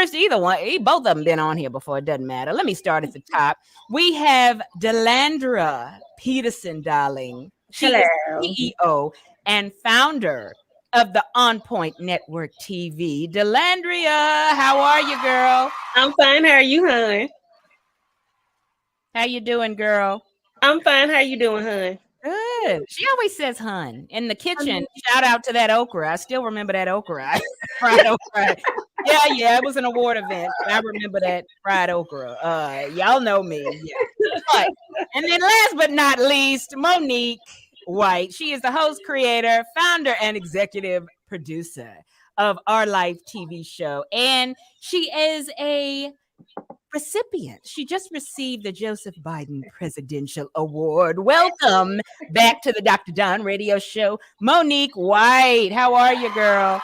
first, either one. Both of them been on here before. It doesn't matter. Let me start at the top. We have Delendra Peterson, darling. She is Hello. CEO and founder of the OnPoint Network TV. Delandria, how are you, girl? I'm fine. How are you, hon? How you doing, girl? I'm fine. How you doing, hon? Good. She always says hun in the kitchen. Shout out to that okra. I still remember that okra. Fried okra. Yeah, it was an award event. I remember that fried okra. Y'all know me. Yeah. But, and then last but not least, Monique White. She is the host, creator, founder, and executive producer of Our Life TV show. And she is a recipient. She just received the Joseph Biden Presidential Award. Welcome back to the Dr. Don radio show, Monique White. How are you, girl?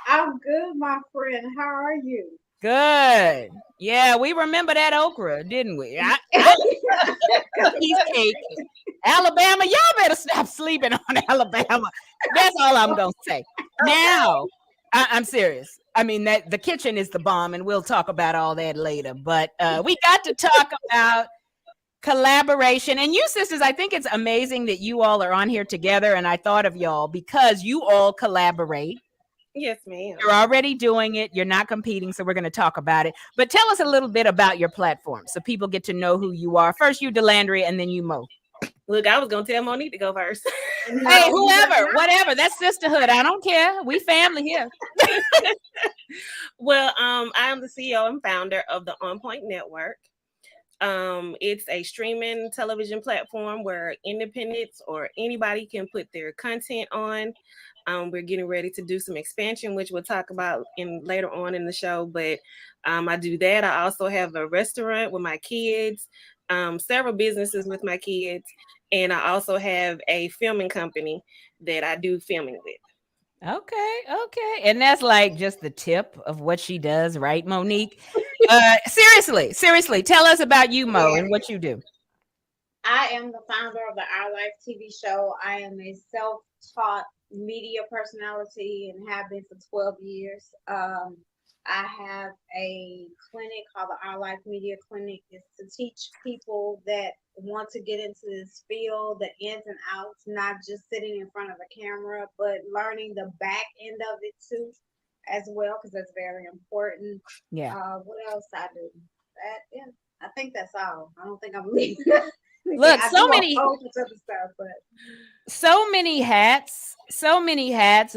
I'm good, my friend. How are you? Good. Yeah, we remember that okra, didn't we? Cheesecake. Alabama, y'all better stop sleeping on Alabama. That's all I'm going to say. Now, I'm serious. I mean, that the kitchen is the bomb, and we'll talk about all that later. But we got to talk about collaboration. And you sisters, I think it's amazing that you all are on here together. And I thought of y'all because you all collaborate. Yes, ma'am. You're already doing it. You're not competing, so we're going to talk about it. But tell us a little bit about your platform so people get to know who you are. First, you, Delandria, and then you, Mo. Look, I was going to tell Monique to go first. Hey, whoever, whatever. That's sisterhood. I don't care. We family here. Well, I am the CEO and founder of the OnPoint Network. It's a streaming television platform where independents or anybody can put their content on. We're getting ready to do some expansion, which we'll talk about later on in the show. But I do that. I also have a restaurant with my kids, several businesses with my kids, and I also have a filming company that I do filming with. Okay. And that's like just the tip of what she does, right, Monique? Seriously, tell us about you, Mo, and what you do. I am the founder of the Our Life TV show. I am a self-taught media personality and have been for 12 years. I have a clinic called the Our Life Media Clinic. It's to teach people that want to get into this field, the ins and outs, not just sitting in front of a camera, but learning the back end of it too, as well, because that's very important. Yeah. What else I do? I think that's all. I don't think I'm leaving. Look, so many other stuff, but so many hats,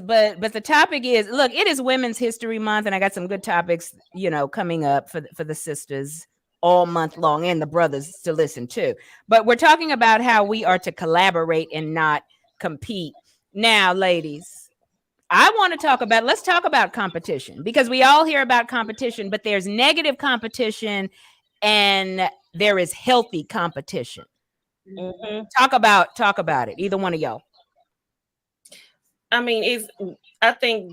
but the topic is, look, it is Women's History Month, and I got some good topics, coming up for the sisters all month long, and the brothers to listen to. But we're talking about how we are to collaborate and not compete. Now, ladies, let's talk about competition, because we all hear about competition, but there's negative competition and there is healthy competition. Mm-hmm. Talk about it. Either one of y'all. I mean, I think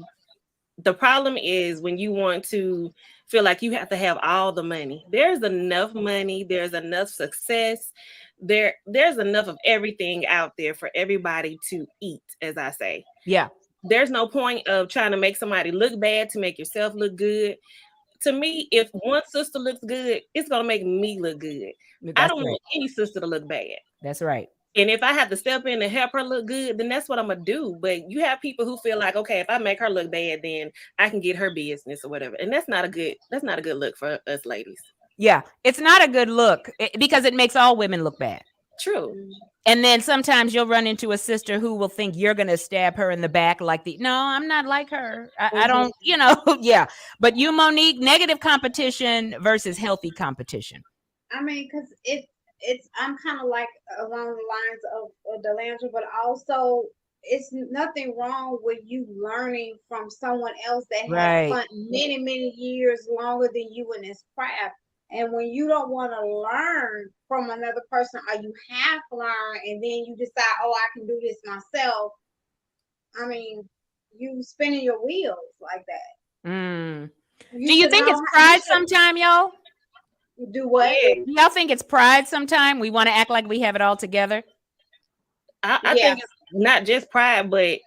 the problem is when you want to feel like you have to have all the money. There's enough money. There's enough success. There's enough of everything out there for everybody to eat, as I say. Yeah. There's no point of trying to make somebody look bad to make yourself look good. To me, if one sister looks good, it's going to make me look good. I don't want any sister to look bad. That's right. And if I have to step in and help her look good, then that's what I'm going to do. But you have people who feel like, okay, if I make her look bad, then I can get her business or whatever. And that's not a good look for us ladies. Yeah, it's not a good look because it makes all women look bad. True. And then sometimes you'll run into a sister who will think you're going to stab her in the back no, I'm not like her. I don't, yeah. But you, Monique, negative competition versus healthy competition. I mean, because I'm kind of like along the lines of Delendra, but also it's nothing wrong with you learning from someone else that has spent many, many years longer than you in this craft. And when you don't want to learn from another person, or you have to learn, and then you decide, I can do this myself. I mean, you spinning your wheels like that. Do you think it's pride sometime, y'all? Do what? Y'all think it's pride sometime? We want to act like we have it all together? I think it's not just pride, but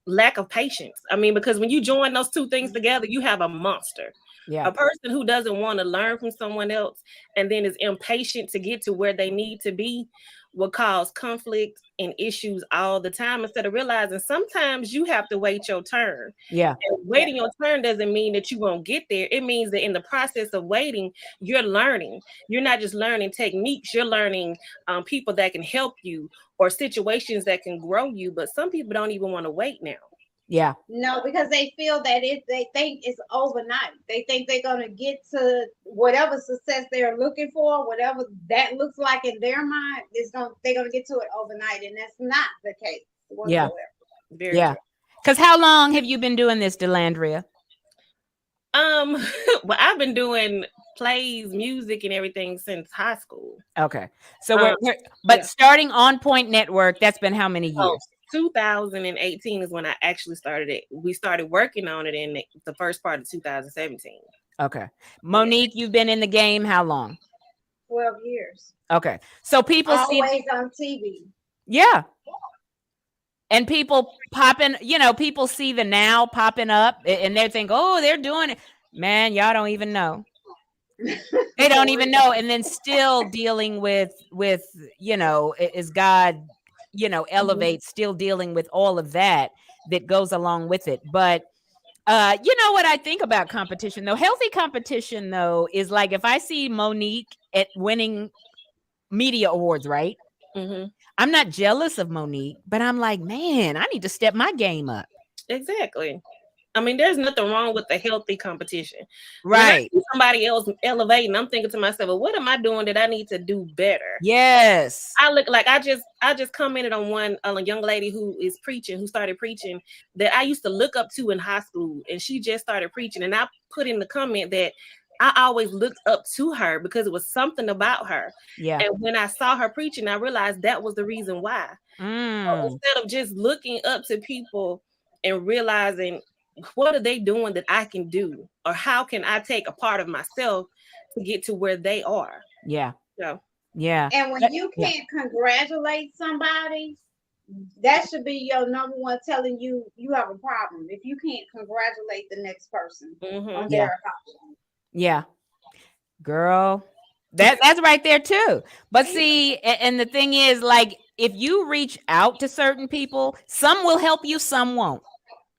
lack of patience. I mean, because when you join those two things together, you have a monster. A person who doesn't want to learn from someone else and then is impatient to get to where they need to be will cause conflict and issues all the time, instead of realizing sometimes you have to wait your turn. Yeah. And waiting your turn doesn't mean that you won't get there. It means that in the process of waiting, you're learning. You're not just learning techniques, you're learning people that can help you or situations that can grow you. But some people don't even want to wait now. Yeah. No, because they feel that they think it's overnight. They think they're gonna get to whatever success they're looking for, whatever that looks like in their mind. They're gonna get to it overnight, and that's not the case whatsoever. Yeah. Because how long have you been doing this, Delandria? Well, I've been doing plays, music, and everything since high school. Okay, so starting OnPoint Network, that's been how many years? 2018 is when I actually started it. We started working on it in the first part of 2017. Okay. Monique, you've been in the game how long? 12 years. Okay. So people always on TV. Yeah. And people popping, people see the now popping up and they think, oh, they're doing it. Man, y'all don't even know. They don't even know. And then still dealing with, is God, elevates, still dealing with all of that goes along with it. But you know what I think about competition, though? Healthy competition, though, is like if I see Monique at winning media awards, right? Mm-hmm. I'm not jealous of Monique, but I'm like, man, I need to step my game up. Exactly. I mean, there's nothing wrong with the healthy competition. Right. When I see somebody else elevating, I'm thinking to myself, well, what am I doing that I need to do better? Yes. I look like I just commented on a young lady who started preaching that I used to look up to in high school, and she just started preaching. And I put in the comment that I always looked up to her because it was something about her. Yeah. And when I saw her preaching, I realized that was the reason why. So instead of just looking up to people and realizing what are they doing that I can do, or how can I take a part of myself to get to where they are? Yeah. So, yeah. And when you can't congratulate somebody, that should be your number one telling you have a problem. If you can't congratulate the next person on their accomplishment. Yeah. Girl, that's right there too. But see, and the thing is, like, if you reach out to certain people, some will help you, some won't.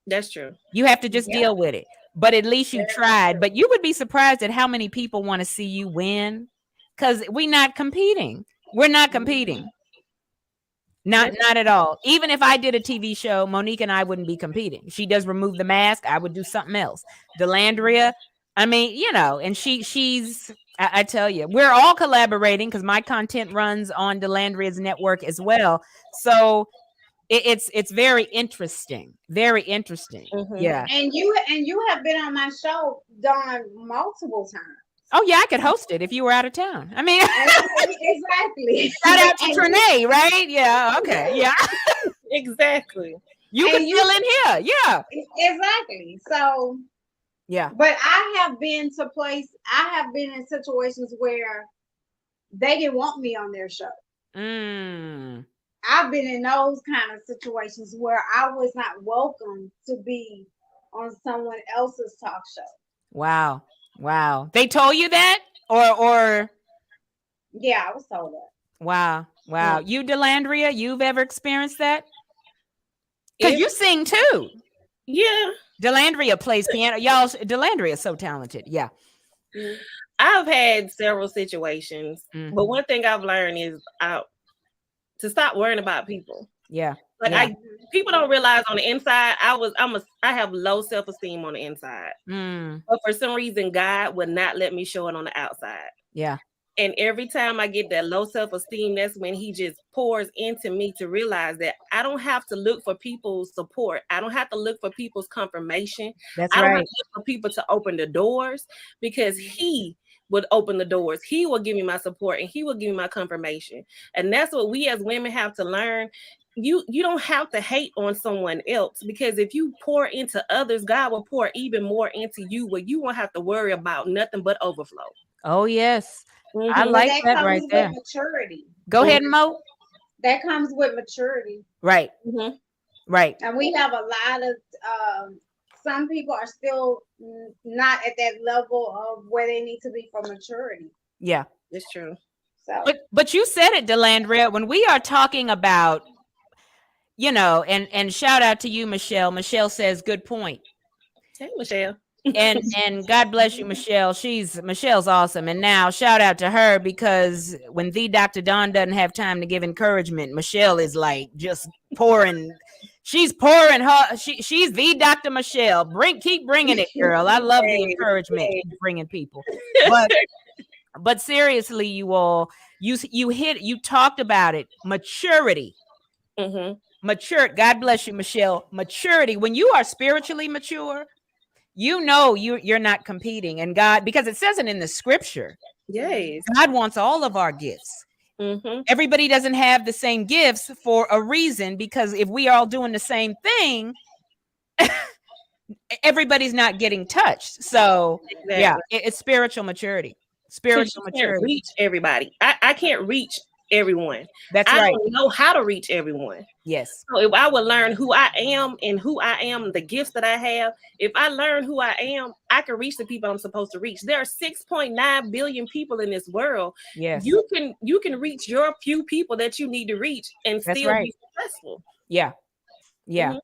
That's true. You have to just deal with it. But at least you tried. But you would be surprised at how many people want to see you win, because we're not competing. We're not competing. Not at all. Even if I did a TV show, Monique and I wouldn't be competing. She does remove the mask. I would do something else. Delandria, I mean, and she's, I tell you, we're all collaborating because my content runs on Delandria's network as well. So it's very interesting. Very interesting. Yeah. And you have been on my show done multiple times. Oh yeah, I could host it if you were out of town. I mean, exactly. Shout out to Trinae, right? Yeah. Okay. Yeah. Exactly. You can fill in here. Yeah. Exactly. So. Yeah. But I have been in situations where they didn't want me on their show. I've been in those kind of situations where I was not welcome to be on someone else's talk show. Wow. They told you that? Or yeah, I was told that. Wow. You, Delandria, you've ever experienced that? Because you sing too. Yeah. Delandria plays piano. Y'all, Delandria is so talented. Yeah. I've had several situations, but one thing I've learned is to stop worrying about people. Yeah. Like people don't realize on the inside, I have low self-esteem on the inside. But for some reason, God would not let me show it on the outside. Yeah. And every time I get that low self-esteem, that's when he just pours into me to realize that I don't have to look for people's support. I don't have to look for people's confirmation. That's I don't right. have to look for people to open the doors, because he would open the doors. He will give me my support and he will give me my confirmation. And that's what we as women have to learn. You don't have to hate on someone else, because if you pour into others, God will pour even more into you, where you won't have to worry about nothing but overflow. Oh, yes. I like that right there. Maturity. Go ahead, Mo. That comes with maturity. Right. Right. And we have a lot of some people are still not at that level of where they need to be for maturity. Yeah, it's true. So, but you said it, Delendra, when we are talking about, and shout out to you, Michelle. Michelle says, good point. Hey, Michelle. And God bless you, Michelle. Michelle's awesome. And now shout out to her, because when the Dr. Don doesn't have time to give encouragement, Michelle is like just pouring. She's pouring her. She's the Dr. Michelle. Keep bringing it, girl. I love the encouragement. Keep bringing people. But seriously, you all, you talked about it. Maturity. Mm-hmm. God bless you, Michelle. Maturity. When you are spiritually mature, you're not competing, and God, because it says it in the scripture. Yes. God wants all of our gifts. Mm-hmm. Everybody doesn't have the same gifts for a reason, because if we are all doing the same thing, everybody's not getting touched. So exactly. Yeah, it's spiritual maturity. Spiritual maturity. Can't reach everybody. I can't reach everyone. That's right. I don't know how to reach everyone. Yes. So if I would learn who I am and who I am, the gifts that I have, if I learn who I am, I can reach the people I'm supposed to reach. There are 6.9 billion people in this world. Yes. You can reach your few people that you need to reach and That's still right. be successful. Yeah. Yeah.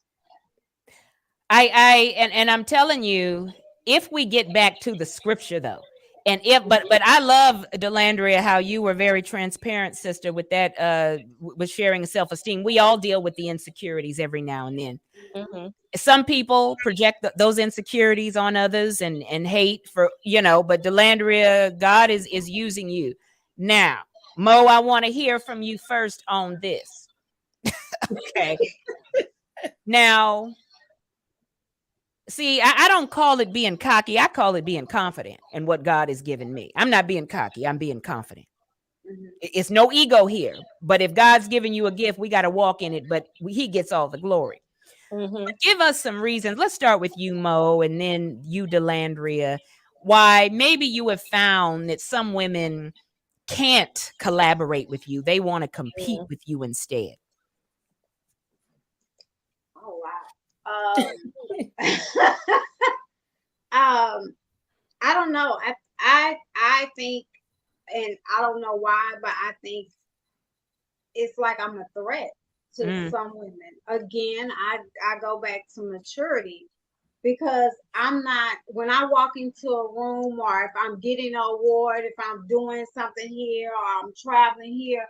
Mm-hmm. And I'm telling you, if we get back to the scripture though, and but I love, Delendra, how you were very transparent, sister, with that, with sharing self-esteem. We all deal with the insecurities every now and then. Mm-hmm. Some people project those insecurities on others and hate for, but Delendra, God is using you. Now, Mo, I want to hear from you first on this. Okay. Now, see, I don't call it being cocky. I call it being confident in what God has given me. I'm not being cocky. I'm being confident. Mm-hmm. It's no ego here. But if God's giving you a gift, we got to walk in it. But he gets all the glory. Mm-hmm. Give us some reasons. Let's start with you, Mo, and then you, Delendra, why maybe you have found that some women can't collaborate with you. They want to compete with you instead. Oh, wow. I don't know. I think, and I don't know why, but I think it's like I'm a threat to some women. Again, I go back to maturity, because I'm not, when I walk into a room, or if I'm getting an award, if I'm doing something here, or I'm traveling here,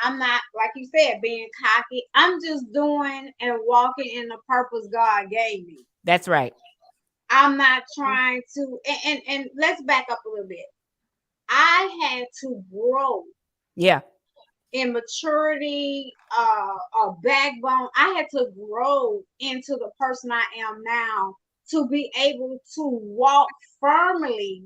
I'm not, like you said, being cocky. I'm just doing and walking in the purpose God gave me. That's right. I'm not trying to, and let's back up a little bit. I had to grow. Yeah. In maturity, a backbone. I had to grow into the person I am now to be able to walk firmly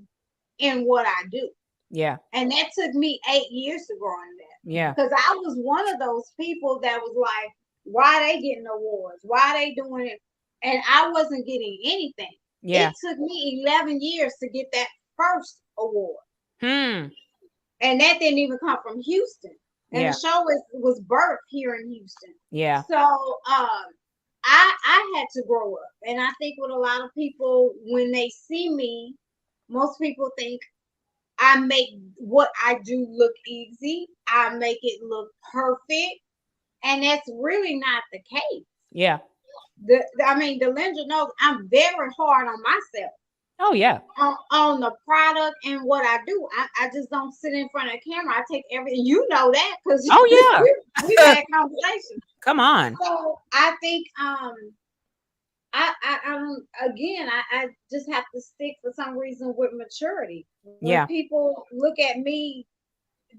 in what I do. Yeah. And that took me 8 years to grow in that. Yeah. Because I was one of those people that was like, why are they getting awards? Why are they doing it? And I wasn't getting anything. Yeah. It took me 11 years to get that first award. And that didn't even come from Houston. And the show was birthed here in Houston. Yeah. So I had to grow up. And I think with a lot of people, when they see me, most people think I make what I do look easy. I make it look perfect. And that's really not the case. Yeah. Delendra knows I'm very hard on myself. Oh, yeah. On the product and what I do. I just don't sit in front of the camera. I take everything. You know that, because we've had conversations. Come on. So I think I just have to stick for some reason with maturity. When people look at me,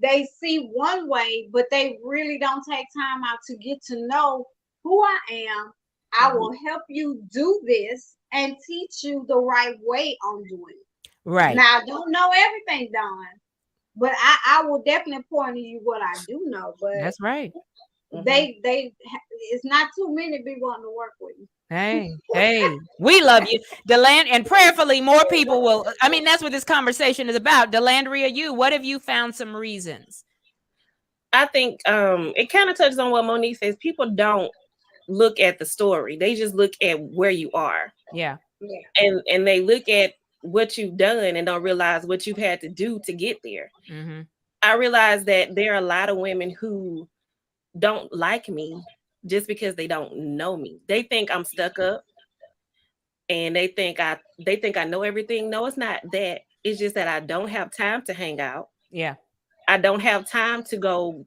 they see one way, but they really don't take time out to get to know who I am. I will help you do this and teach you the right way on doing it. Right. Now, I don't know everything, Don, but I will definitely point to you what I do know. But that's right. It's not too many to be wanting to work with you. Hey, we love you, Delendra, and prayerfully more people will. I mean, that's what this conversation is about. Delendra, what have you found some reasons? I think it kind of touches on what Monique says. People don't look at the story. They just look at where you are. Yeah. And they look at what you've done and don't realize what you've had to do to get there. Mm-hmm. I realize that there are a lot of women who don't like me just because they don't know me. They think I'm stuck up, and they think I know everything. No, it's not that. It's just that I don't have time to hang out. Yeah. I don't have time to go,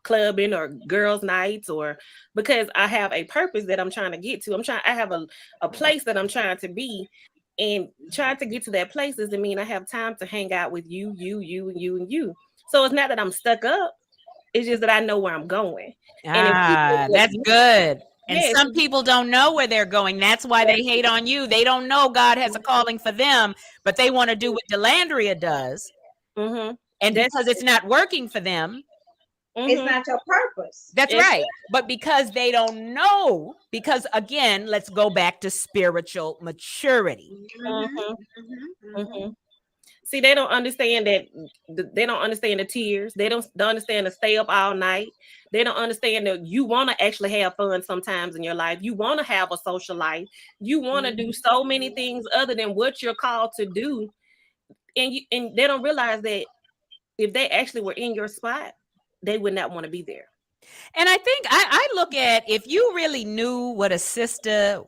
clubbing or girls' nights, or because I have a purpose that I'm trying to get to. I have a place that I'm trying to be, and trying to get to that place doesn't mean I have time to hang out with you, and you. So it's not that I'm stuck up. It's just that I know where I'm going. That's good. And yes, some people don't know where they're going. That's why they hate on you. They don't know God has a calling for them, but they want to do what Delendra does. Mm-hmm. And because it's not working for them, it's not your purpose. That's right. But because they don't know, because again, let's go back to spiritual maturity. See, they don't understand that. They don't understand the tears. They don't understand to stay up all night. They don't understand that you want to actually have fun sometimes in your life. You want to have a social life. You want to do so many things other than what you're called to do. And they don't realize that if they actually were in your spot, they would not want to be there. And I think I look at, if you really knew what a sister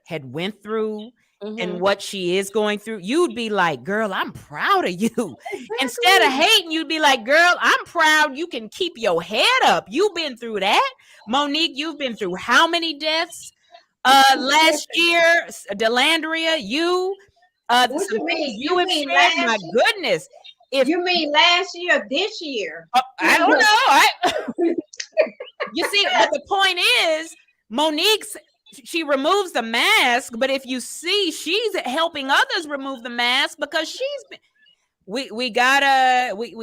had went through and what she is going through, you'd be like, girl, I'm proud of you. Exactly. Instead of hating, you'd be like, girl, I'm proud you can keep your head up. You've been through that. Monique, you've been through how many deaths last year? Delendra, you what you mean? You mean last my year? Goodness. If you mean last year or this year? I don't know. You see, but the point is, Monique's, she removes the mask, but if you see, she's helping others remove the mask because she's been, we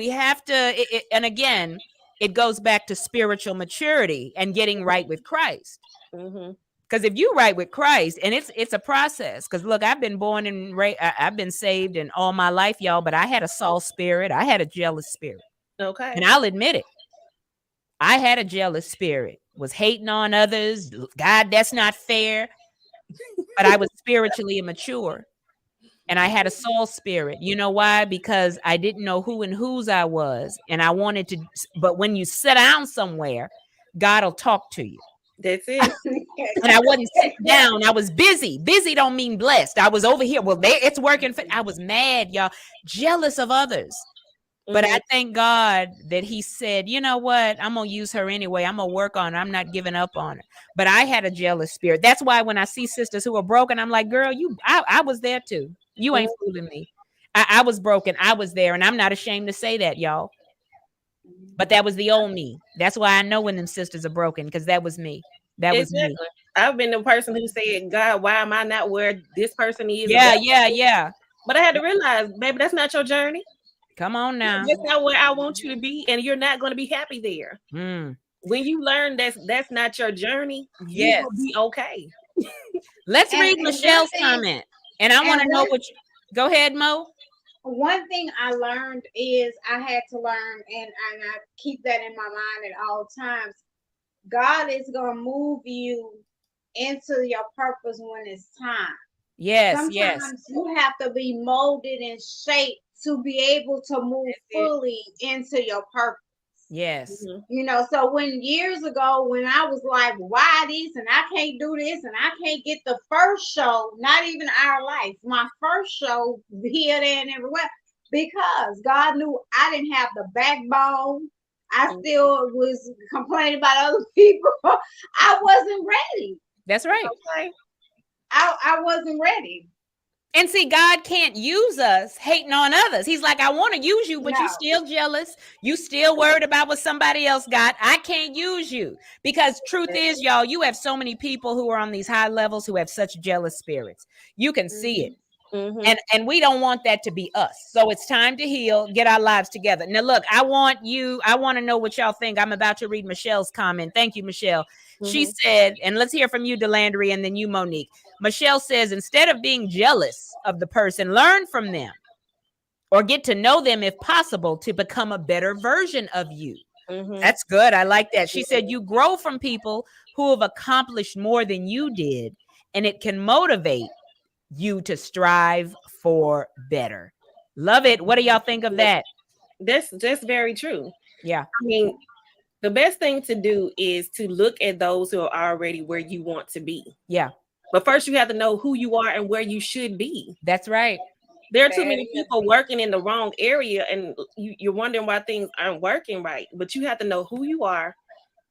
have to, and again, it goes back to spiritual maturity and getting right with Christ. Because if you right with Christ, and it's a process. Because look, I've been born and I've been saved in all my life, y'all. But I had a Saul spirit. I had a jealous spirit. Okay. And I'll admit it. I had a jealous spirit. Was hating on others. God, that's not fair. But I was spiritually immature. And I had a Saul spirit. You know why? Because I didn't know who and whose I was. And I wanted to. But when you sit down somewhere, God will talk to you. That's it. And I wasn't sitting down. I was busy. Busy don't mean blessed. I was over here. Well, it's working. I was mad, y'all. Jealous of others. But I thank God that he said, you know what? I'm going to use her anyway. I'm going to work on her. I'm not giving up on her. But I had a jealous spirit. That's why when I see sisters who are broken, I'm like, girl, I was there too. You ain't fooling me. I was broken. I was there. And I'm not ashamed to say that, y'all. But that was the old me. That's why I know when them sisters are broken, because that was me. That was me. I've been the person who said, God, why am I not where this person is? Yeah. But I had to realize, baby, that's not your journey. Come on now. That's not where I want you to be, and you're not going to be happy there. When you learn that's not your journey, you'll be okay. Let's read Michelle's comment. And I want to know what you... Go ahead, Mo. One thing I learned is I had to learn, and I keep that in my mind at all times. God is going to move you into your purpose when it's time. Sometimes you have to be molded and shaped to be able to move fully into your purpose. You know, so when years ago, when I was like, why this, and I can't do this, and I can't get the first show, not even Our Life, my first show here, there, and everywhere, because God knew I didn't have the backbone. I still was complaining about other people. I wasn't ready. That's right. Okay. I wasn't ready. And see, God can't use us hating on others. He's like, I want to use you, but you still jealous. You still worried about what somebody else got. I can't use you. Because truth is, y'all, you have so many people who are on these high levels who have such jealous spirits. You can see it. And we don't want that to be us. So it's time to heal, get our lives together. Now, look, I want to know what y'all think. I'm about to read Michelle's comment. Thank you, Michelle. She said, and let's hear from you, Delendra, and then you, Monique. Michelle says, instead of being jealous of the person, learn from them or get to know them if possible to become a better version of you. That's good. I like that. She said you grow from people who have accomplished more than you did, and it can motivate you to strive for better. Love it. What do y'all think of that? That's very true. Yeah. I mean, the best thing to do is to look at those who are already where you want to be. Yeah. But first you have to know who you are and where you should be. That's right. There are too many people working in the wrong area, and you're wondering why things aren't working right. But you have to know who you are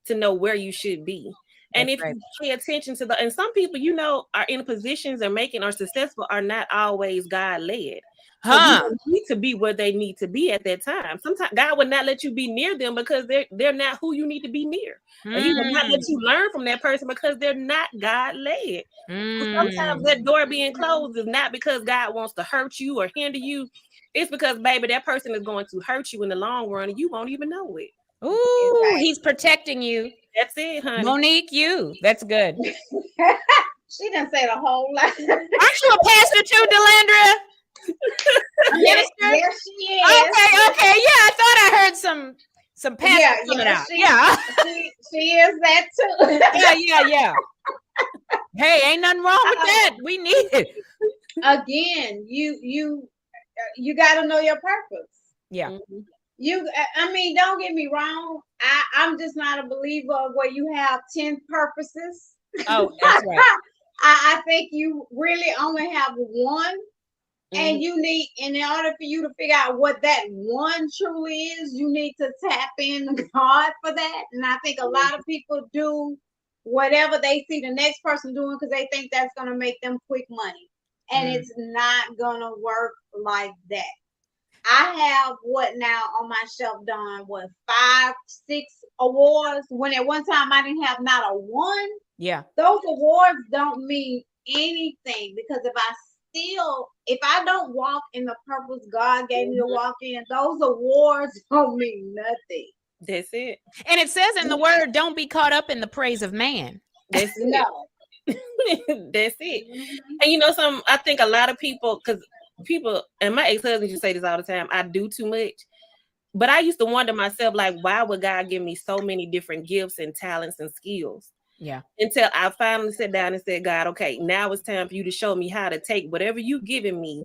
to know where you should be. And if you pay attention to and some people, are in positions and are successful are not always God led. So you need to be where they need to be at that time. Sometimes God would not let you be near them because they're not who you need to be near. Or he will not let you learn from that person because they're not God led. So sometimes that door being closed is not because God wants to hurt you or hinder you. It's because, baby, that person is going to hurt you in the long run and you won't even know it. Ooh, he's protecting you. That's it, honey. Monique, that's good. She didn't say the whole lot. Aren't you a pastor too, Delendra? Yes, she is. Okay. Yeah, I thought I heard some pastor coming out. She is that too. Yeah. Hey, ain't nothing wrong with that. We need it. Again, you got to know your purpose. Yeah. I mean, don't get me wrong. I'm just not a believer of where you have 10 purposes. Oh, that's right. I think you really only have one. And you need, in order for you to figure out what that one truly is, you need to tap in God for that. And I think a lot of people do whatever they see the next person doing because they think that's going to make them quick money. And it's not going to work like that. I have what now on my shelf done, 5, 6 awards, when at one time I didn't have not a one. Yeah. Those awards don't mean anything because if I don't walk in the purpose God gave me to walk in, those awards don't mean nothing. That's it. And it says in the word, don't be caught up in the praise of man. That's it. That's it. And I think a lot of people, because and my ex-husband used to say this all the time, I do too much. But I used to wonder myself, like, why would God give me so many different gifts and talents and skills? Yeah. Until I finally sat down and said, God, okay, now it's time for you to show me how to take whatever you've given me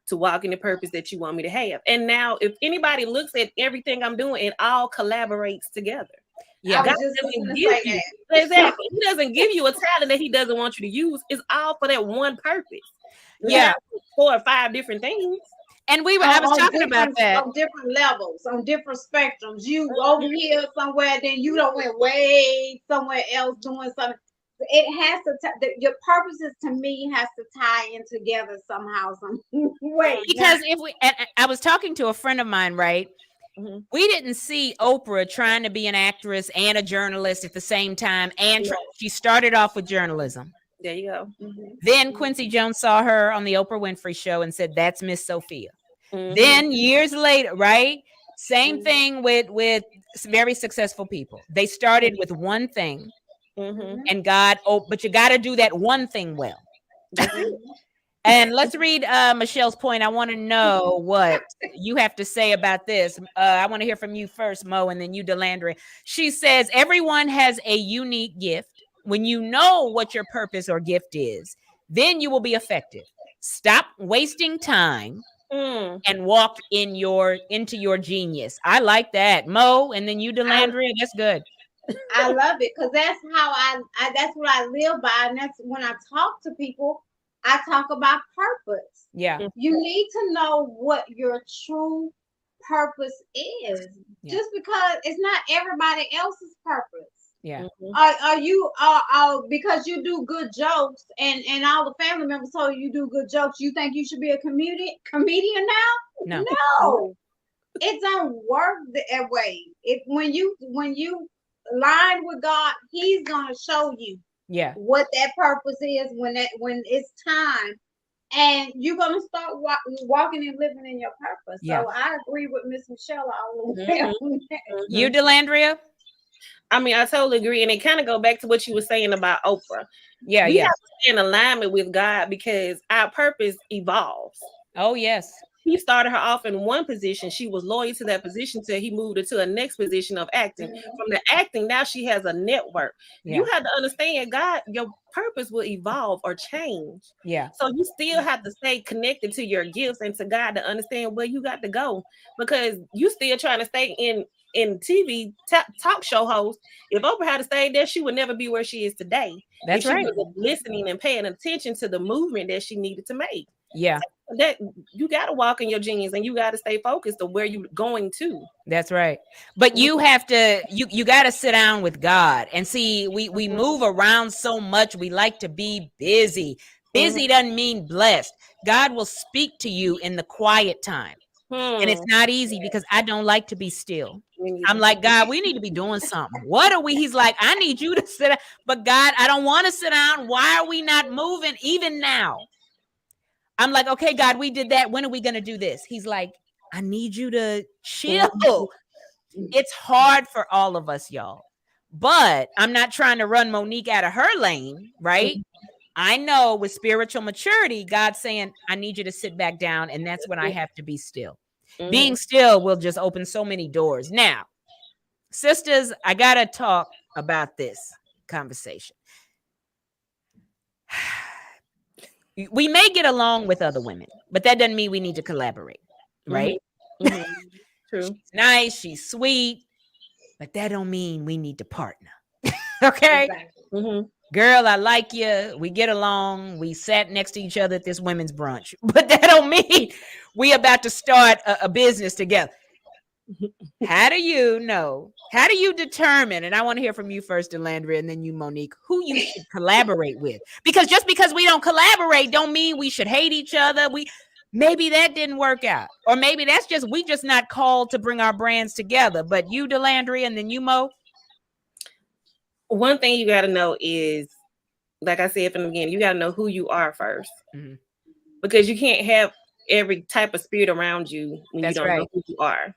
to walk in the purpose that you want me to have. And now if anybody looks at everything I'm doing, it all collaborates together. Yeah. God doesn't give you exactly. He doesn't give you a talent that he doesn't want you to use. It's all for that one purpose. Yeah. 4 or 5 different things. And I was talking about that on different levels, on different spectrums. You over here somewhere, then you don't went way somewhere else doing something. It has to. Your purposes to me has to tie in together somehow, some way. Because I was talking to a friend of mine, right? We didn't see Oprah trying to be an actress and a journalist at the same time, and she started off with journalism. There you go. Then Quincy Jones saw her on the Oprah Winfrey Show and said, "That's Miss Sophia." Then years later, right? Same thing with very successful people. They started with one thing, and but you got to do that one thing well. And let's read Michelle's point. I want to know what you have to say about this. I want to hear from you first, Mo, and then you, Delendra. She says, everyone has a unique gift. When you know what your purpose or gift is, then you will be effective. Stop wasting time and walk into your genius. I like that. Mo, and then you, Delendra. That's good. I love it because that's how that's what I live by. And that's when I talk to people, I talk about purpose. Yeah. You need to know what your true purpose is. Yeah. Just because it's not everybody else's purpose. Yeah. Are you because you do good jokes and all the family members told you do good jokes, you think you should be a comedian now? No. It don't work that way. When you line with God, he's gonna show you what that purpose is when it's time, and you're gonna start walking and living in your purpose. So I agree with Miss Michelle all the way. You, Delendra? I mean, I totally agree, and it kind of go back to what you were saying about Oprah. We have to stay in alignment with God because our purpose evolves. Oh yes. he started her off in one position. She was loyal to that position till he moved her to the next position of acting. From the acting, now she has a network. Yeah. You have to understand, God, your purpose will evolve or change. Yeah. So you still have to stay connected to your gifts and to God to understand where you got to go, because you still trying to stay in TV talk show host. If Oprah had stayed there, she would never be where she is today. That's if she right. was listening and paying attention to the movement that she needed to make. Yeah. That you got to walk in your genius and you got to stay focused on where you're going to. That's right. But you have to, you got to sit down with God and see, we move around so much. We like to be busy. Busy doesn't mean blessed. God will speak to you in the quiet time. And it's not easy because I don't like to be still. I'm like, God, we need to be doing something. What are we? He's like, I need you to sit down. But God, I don't want to sit down. Why are we not moving even now? I'm like, okay, God, we did that. When are we going to do this? He's like, I need you to chill. It's hard for all of us, y'all. But I'm not trying to run Monique out of her lane, right? I know with spiritual maturity, God's saying, I need you to sit back down. And that's when I have to be still. Being still will just open so many doors. Now, sisters, I got to talk about this conversation. We may get along with other women, but that doesn't mean we need to collaborate, right? True. She's nice, she's sweet, but that don't mean we need to partner. Okay? Girl, I like you. We get along. We sat next to each other at this women's brunch, but that don't mean we about to start a business together. How do you know? How do you determine? And I want to hear from you first, Delendra, and then you, Monique, who you should collaborate with. Because just because we don't collaborate don't mean we should hate each other. Maybe that didn't work out. Or maybe that's just, we just not called to bring our brands together. But you, Delendra, and then you, Mo. One thing you got to know is, like I said from the beginning, you got to know who you are first. Because you can't have every type of spirit around you when you don't know who you are.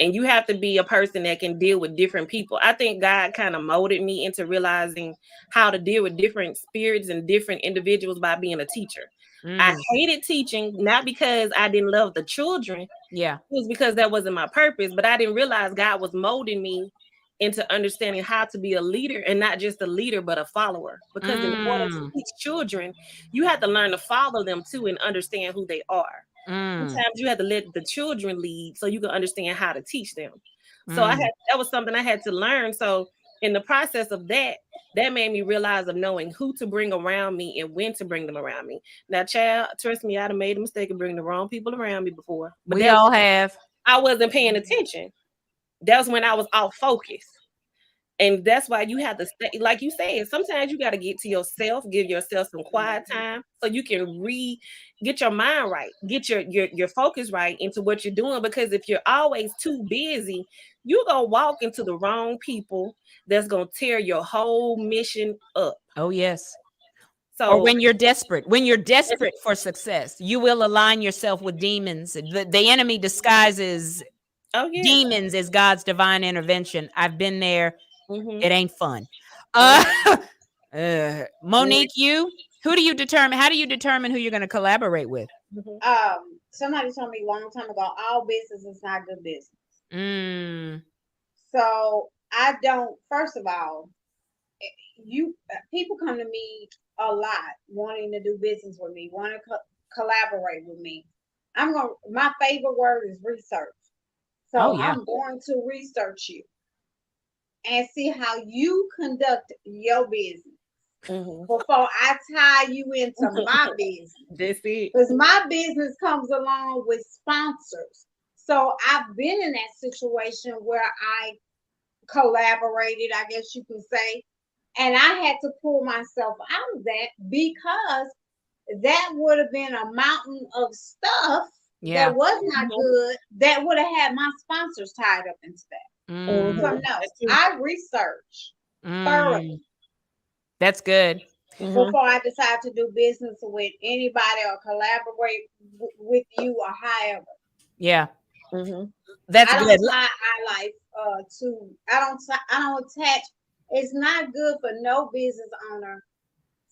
And you have to be a person that can deal with different people. I think God kind of molded me into realizing how to deal with different spirits and different individuals by being a teacher. I hated teaching, not because I didn't love the children. Yeah. It was because that wasn't my purpose. But I didn't realize God was molding me into understanding how to be a leader, and not just a leader, but a follower. Because in order to teach children, you have to learn to follow them too and understand who they are. Sometimes you have to let the children lead so you can understand how to teach them. So that was something I had to learn. So in the process of that made me realize of knowing who to bring around me and when to bring them around me. Now, child, trust me, I'd have made a mistake of bringing the wrong people around me before. But we all have. I wasn't paying attention. That was when I was off focus. And that's why you have to stay, like you said, sometimes you got to get to yourself, give yourself some quiet time so you can get your mind right, get your focus right into what you're doing. Because if you're always too busy, you're going to walk into the wrong people that's going to tear your whole mission up. Oh, yes. So, or when you're desperate for success, you will align yourself with demons. The enemy disguises demons as God's divine intervention. I've been there. It ain't fun. Monique, who do you determine? How do you determine who you're going to collaborate with? Somebody told me a long time ago, all business is not good business. So I don't, first of all, people come to me a lot wanting to do business with me, want to collaborate with me. My favorite word is research. So I'm going to research you and see how you conduct your business before I tie you into my business. That's it. Because my business comes along with sponsors. So I've been in that situation where I collaborated, I guess you could say, and I had to pull myself out of that because that would have been a mountain of stuff that was not good, that would have had my sponsors tied up into that. So no, I research thoroughly. That's good. Before I decide to do business with anybody or collaborate with you or however. Yeah. That's I good. Don't tie our life I don't attach. It's not good for no business owner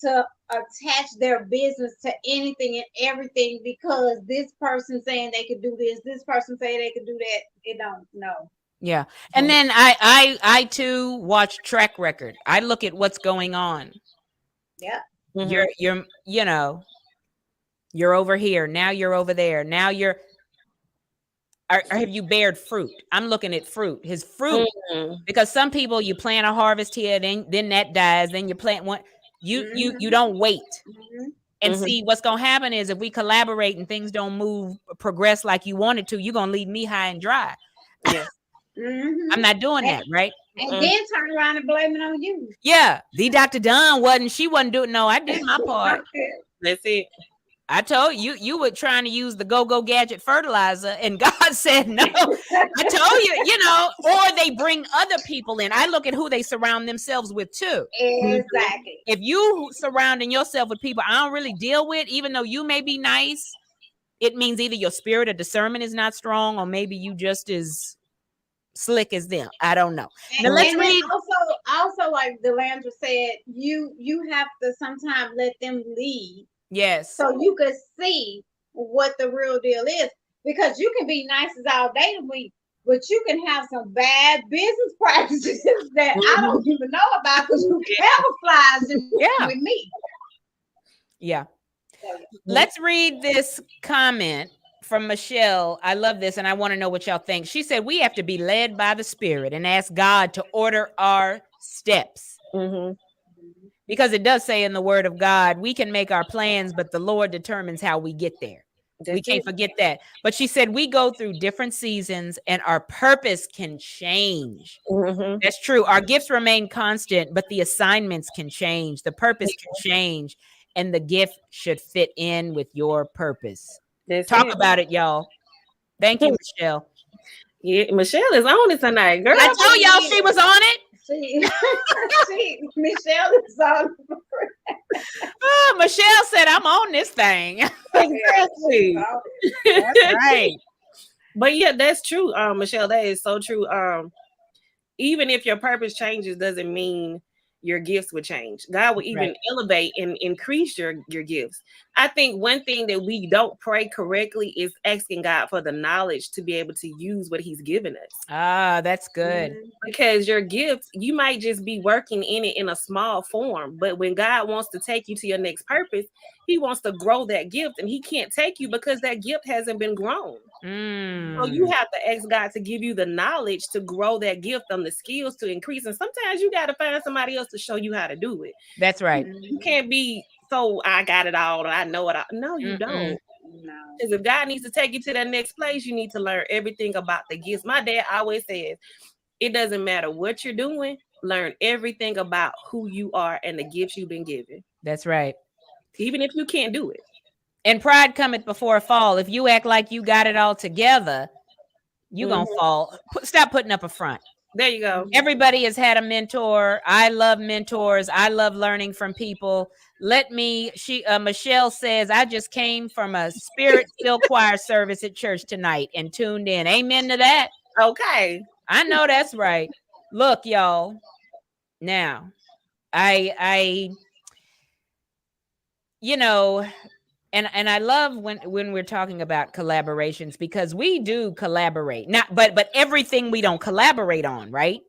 to attach their business to anything and everything because this person saying they could do this person saying they could do that. It don't. No. Yeah. And then I too watch track record. I look at what's going on. Yeah. You're you know, you're over here. Now you're over there. Now you're have you bared fruit? I'm looking at fruit. His fruit. Because some people you plant a harvest here, then that dies, then you plant one. You don't wait. And see what's gonna happen is if we collaborate and things don't progress like you wanted to, you're gonna leave me high and dry. Yeah. I'm not doing that, right? And then turn around and blame it on you. Yeah, the Dr. Dunn she wasn't doing. No, I did my part. That's it. I told you were trying to use the go gadget fertilizer, and God said no. I told you, or they bring other people in. I look at who they surround themselves with too. Exactly. If you surrounding yourself with people I don't really deal with, even though you may be nice, it means either your spirit of discernment is not strong, or maybe you just as slick as them. I don't know. Now let's read. Also, like Delendra said, you have to sometimes let them lead. Yes. So you could see what the real deal is, because you can be nice as all day to me, but you can have some bad business practices that I don't even know about because you camouflage with me. Yeah. Let's read this comment from Michelle. I love this, and I want to know what y'all think. She said, we have to be led by the Spirit and ask God to order our steps. Because it does say in the Word of God, we can make our plans, but the Lord determines how we get there. We can't forget that. But she said, we go through different seasons and our purpose can change. That's true. Our gifts remain constant, but the assignments can change. The purpose can change, and the gift should fit in with your purpose. Talk about it, y'all. Thank you, Michelle. Yeah, Michelle is on it tonight, girl. I told y'all she was on it. Michelle is on. Oh, Michelle said, I'm on this thing. Exactly. That's right. But yeah, that's true, Michelle. That is so true. Even if your purpose changes, doesn't mean your gifts would change. God will even elevate and increase your gifts. I think one thing that we don't pray correctly is asking God for the knowledge to be able to use what he's given us. Ah, that's good. Because your gifts, you might just be working in it in a small form, but when God wants to take you to your next purpose, he wants to grow that gift, and he can't take you because that gift hasn't been grown. So you have to ask God to give you the knowledge to grow that gift, and the skills to increase. And sometimes you got to find somebody else to show you how to do it. That's right. You can't be I got it all, I know it all. No, you don't. Because if God needs to take you to that next place, you need to learn everything about the gifts. My dad always says, it doesn't matter what you're doing, learn everything about who you are and the gifts you've been given. That's right. Even if you can't do it. And pride cometh before a fall. If you act like you got it all together, you're going to fall. Stop putting up a front. There you go. Everybody has had a mentor. I love mentors. I love learning from people. Michelle says, I just came from a spirit-filled choir service at church tonight and tuned in. Amen to that. Okay. I know that's right. Look, y'all. Now, and I love when we're talking about collaborations, because we do collaborate. But everything we don't collaborate on, right?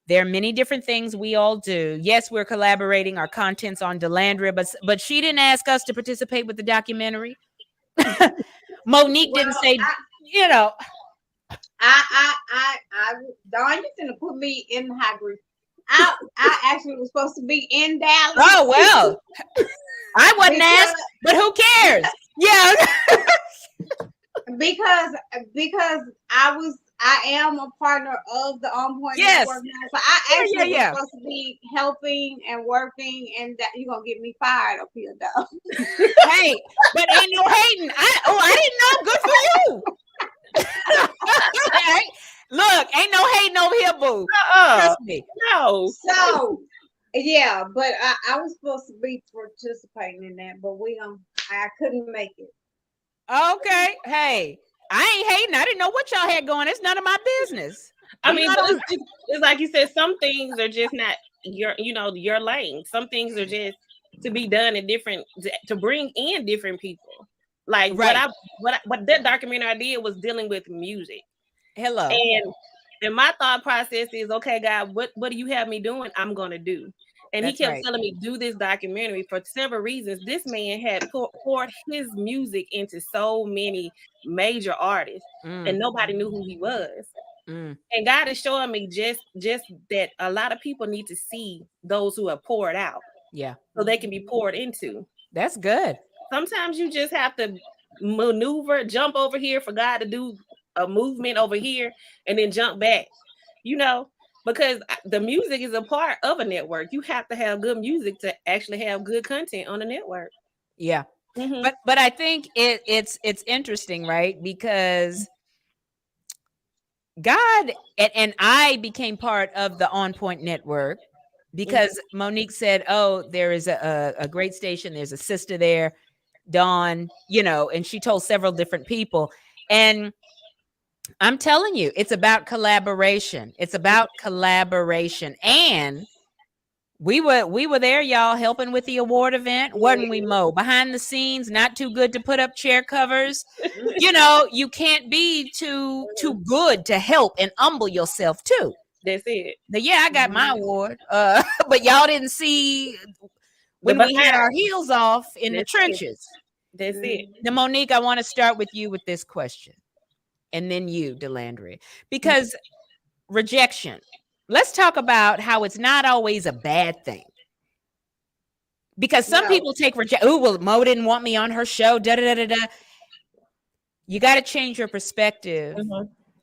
There are many different things we all do. Yes, we're collaborating. Our content's on Delendra, but she didn't ask us to participate with the documentary. Monique didn't say, Dawn, you gonna put me in the high group. I actually was supposed to be in Dallas. Oh well. I wasn't asked, but who cares? Yeah. because I am a partner of the OnPoint network now. So I actually was supposed to be helping and working, and that you're gonna get me fired up here though. Hey, but ain't no hating. I didn't know. Good for you. Right? Look, ain't no hating over here, boo. Trust me. No. So yeah, but I was supposed to be participating in that, but I couldn't make it. Okay. Hey, I ain't hating. I didn't know what y'all had going. It's none of my business. I mean, it's like you said, some things are just not your lane. Some things are just to be done in different, to bring in different people. Like Right. what that documentary I did was dealing with music. Hello. And my thought process is, okay, God, what do you have me doing? I'm gonna do. And he That's kept right. telling me, do this documentary for several reasons. This man had poured his music into so many major artists, and nobody knew who he was. And God is showing me just that a lot of people need to see those who have poured out, Yeah. so they can be poured into. That's good. Sometimes you just have to maneuver, jump over here for God to do a movement over here, and then jump back, because the music is a part of a network. You have to have good music to actually have good content on a network. Yeah. But I think it's interesting, right? Because God and I became part of the OnPoint network because Monique said, "Oh, there is a great station. There's a sister there, Dawn, and she told several different people. And I'm telling you, it's about collaboration. It's about collaboration. And we were there, y'all, helping with the award event, wasn't we, Mo? Behind the scenes, not too good to put up chair covers. You can't be too good to help and humble yourself too. That's it. Yeah, I got my award. But y'all didn't see when we had our heels off in the trenches. That's it. Now, Monique, I want to start with you with this question. And then you, Delendra. Because rejection. Let's talk about how it's not always a bad thing. Because some people take rejection. Oh, well, Mo didn't want me on her show. Da da da da da. You got to change your perspective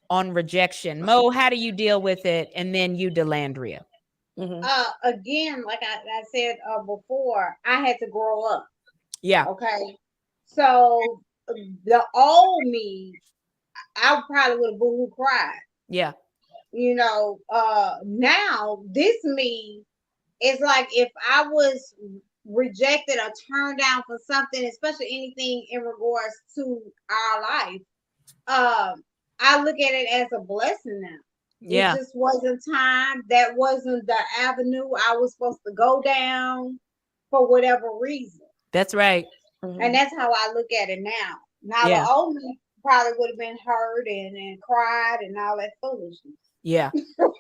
on rejection. Mo, how do you deal with it? And then you, Delendra. Again, like I said before, I had to grow up. Yeah. Okay. So the old me, I probably would have boohoo cried. Yeah. Now this me is like, if I was rejected or turned down for something, especially anything in regards to our life, I look at it as a blessing now. Yeah. It just wasn't time. That wasn't the avenue I was supposed to go down for whatever reason. That's right. And that's how I look at it now. Now the old me probably would have been hurt and cried and all that foolishness. Yeah.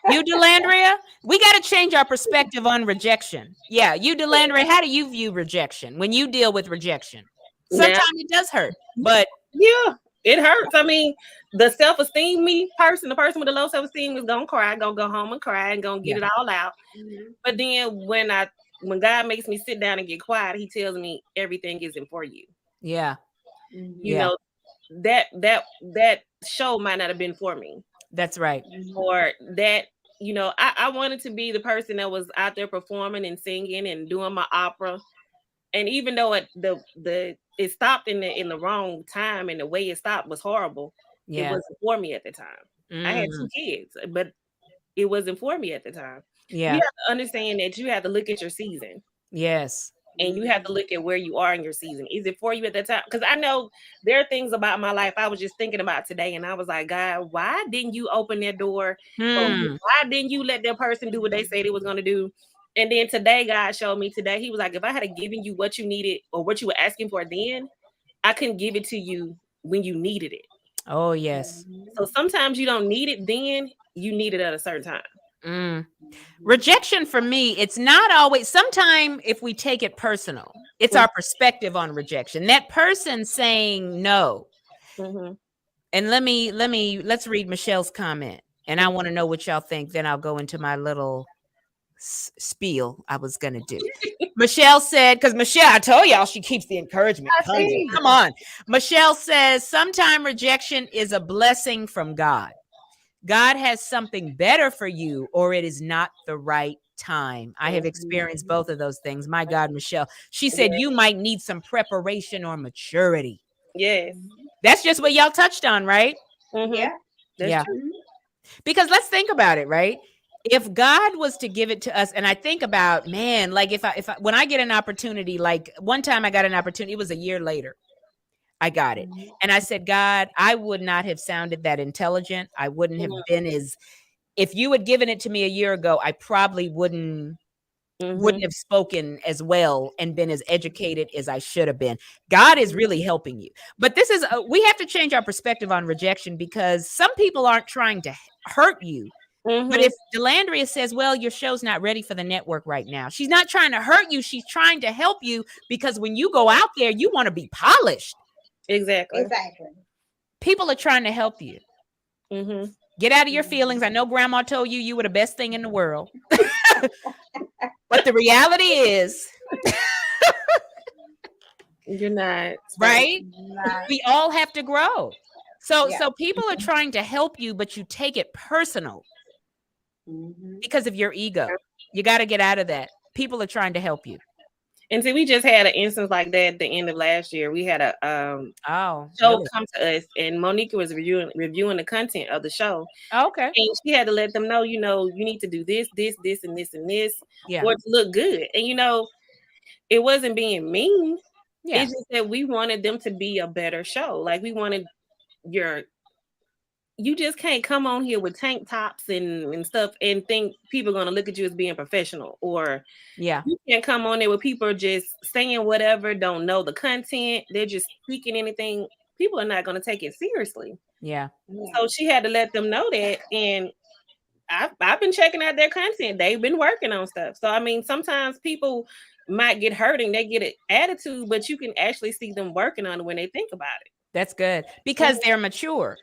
You, Delendra, we got to change our perspective on rejection. Yeah. You, Delendra, how do you view rejection when you deal with rejection? Sometimes it does hurt, but yeah, it hurts. I mean, the self-esteem the person with the low self-esteem is gonna cry, gonna go home and cry and gonna get it all out. But then when God makes me sit down and get quiet, he tells me everything isn't for you. Yeah. You know, that show might not have been for me. That's right. Or that, I wanted to be the person that was out there performing and singing and doing my opera. And even though it stopped in the wrong time and the way it stopped was horrible, it wasn't for me at the time. I had 2 kids, but it wasn't for me at the time. Yeah. You have to understand that you have to look at your season. Yes. And you have to look at where you are in your season. Is it for you at that time? Because I know there are things about my life I was just thinking about today. And I was like, God, why didn't you open that door? Why didn't you let that person do what they said they was going to do? And then today, God showed me today, he was like, if I had given you what you needed or what you were asking for then, I couldn't give it to you when you needed it. Oh, yes. So sometimes you don't need it then, you need it at a certain time. Rejection for me, it's not always. Sometimes if we take it personal, it's our perspective on rejection. That person saying no. And let's read Michelle's comment. And I want to know what y'all think. Then I'll go into my little spiel I was going to do. Michelle said, because Michelle, I told y'all she keeps the encouragement coming. Come on. Michelle says, sometimes rejection is a blessing from God. God has something better for you, or it is not the right time. I have experienced both of those things. My God, Michelle. She said you might need some preparation or maturity. Yes. That's just what y'all touched on, right? Yeah. That's true. Because let's think about it, right? If God was to give it to us, and I think about, man, like if I when I get an opportunity, like one time I got an opportunity, it was a year later. I got it. And I said, God, I would not have sounded that intelligent. I wouldn't have been if you had given it to me a year ago, I probably wouldn't wouldn't have spoken as well and been as educated as I should have been. God is really helping you. But this is, we have to change our perspective on rejection, because some people aren't trying to hurt you. But if Delendra says, well, your show's not ready for the network right now, she's not trying to hurt you. She's trying to help you, because when you go out there, you want to be polished. Exactly. People are trying to help you. Get out of your feelings. I know grandma told you were the best thing in the world. But the reality is, you're not. Right? We all have to grow. So people are trying to help you, but you take it personal because of your ego. You got to get out of that. People are trying to help you. And see, we just had an instance like that at the end of last year. We had a show come to us, and Monique was reviewing the content of the show. Okay. And she had to let them know, you need to do this, and this, and this, for it to look good. And it wasn't being mean. Yeah. It's just that we wanted them to be a better show. Like, we wanted you just can't come on here with tank tops and stuff and think people are going to look at you as being professional. Or you can't come on there with people just saying whatever, don't know the content, they're just speaking anything. People are not going to take it seriously. Yeah. So she had to let them know that. And I've been checking out their content. They've been working on stuff. So, I mean, sometimes people might get hurting, they get an attitude, but you can actually see them working on it when they think about it. That's good, because they're mature.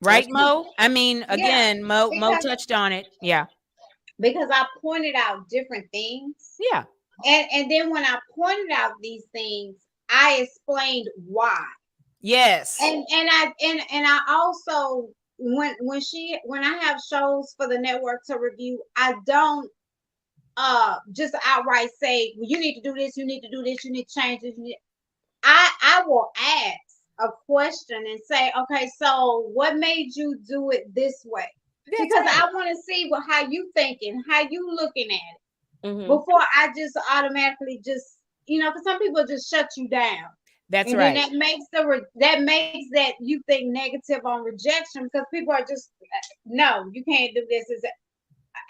Right, Mo? I mean, again, Mo touched on it. Yeah. Because I pointed out different things. Yeah. And then when I pointed out these things, I explained why. Yes. And I also, when I have shows for the network to review, I don't just outright say, well, you need to do this, you need to do this, you need to change this. I will ask a question and say, okay, so what made you do it this way? Because I want to see how you thinking, how you looking at it, before I just automatically because some people just shut you down. That's right. And that makes that you think negative on rejection, because people are just, no, you can't do this.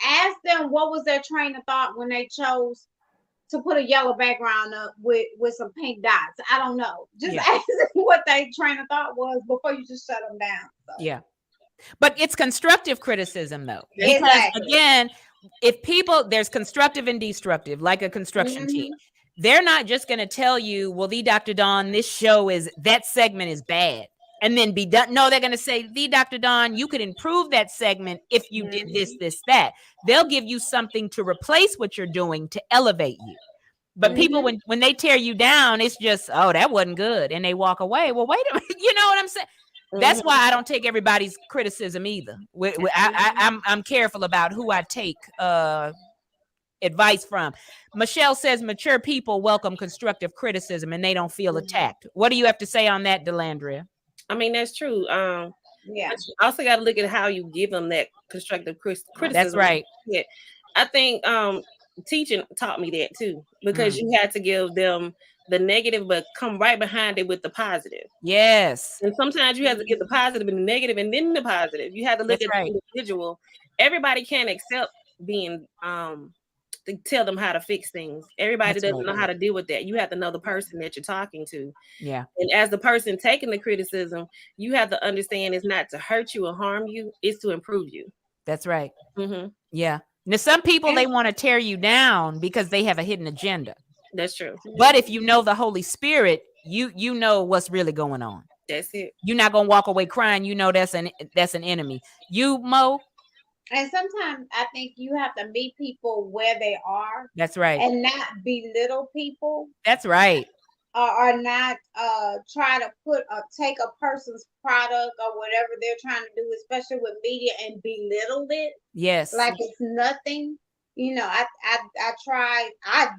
Ask them what was their train of thought when they chose to put a yellow background up with some pink dots. I don't know. Just ask them what their train of thought was before you just shut them down. So. Yeah. But it's constructive criticism, though. Because, again, there's constructive and destructive, like a construction team. They're not just going to tell you, well, Dr. Dawn, this show that segment is bad, and then be done. No, they're going to say, Dr. Dawn, you could improve that segment if you did this, that. They'll give you something to replace what you're doing to elevate you. But people, when they tear you down, it's just, oh, that wasn't good. And they walk away. Well, wait a minute. You know what I'm saying? That's why I don't take everybody's criticism either. I'm careful about who I take advice from. Michelle says mature people welcome constructive criticism and they don't feel attacked. What do you have to say on that, Delendra? I mean, that's true. But you also got to look at how you give them that constructive criticism. That's right. Yeah, I think teaching taught me that too, because you had to give them the negative, but come right behind it with the positive. Yes. And sometimes you have to give the positive and the negative and then the positive. You have to look at the individual. Everybody can't accept being to tell them how to fix things. Everybody doesn't know how to deal with that. You have to know the person that you're talking to. Yeah. And as the person taking the criticism, you have to understand it's not to hurt you or harm you, it's to improve you. That's right. Yeah. Now, some people, they want to tear you down because they have a hidden agenda. That's true. But if you know the Holy Spirit, you know what's really going on. That's it. You're not gonna walk away crying. You know that's an enemy. You, Mo. And sometimes I think you have to meet people where they are. That's right. And not belittle people. That's right. Or not try to take a person's product or whatever they're trying to do, especially with media, and belittle it. Yes. Like it's nothing. I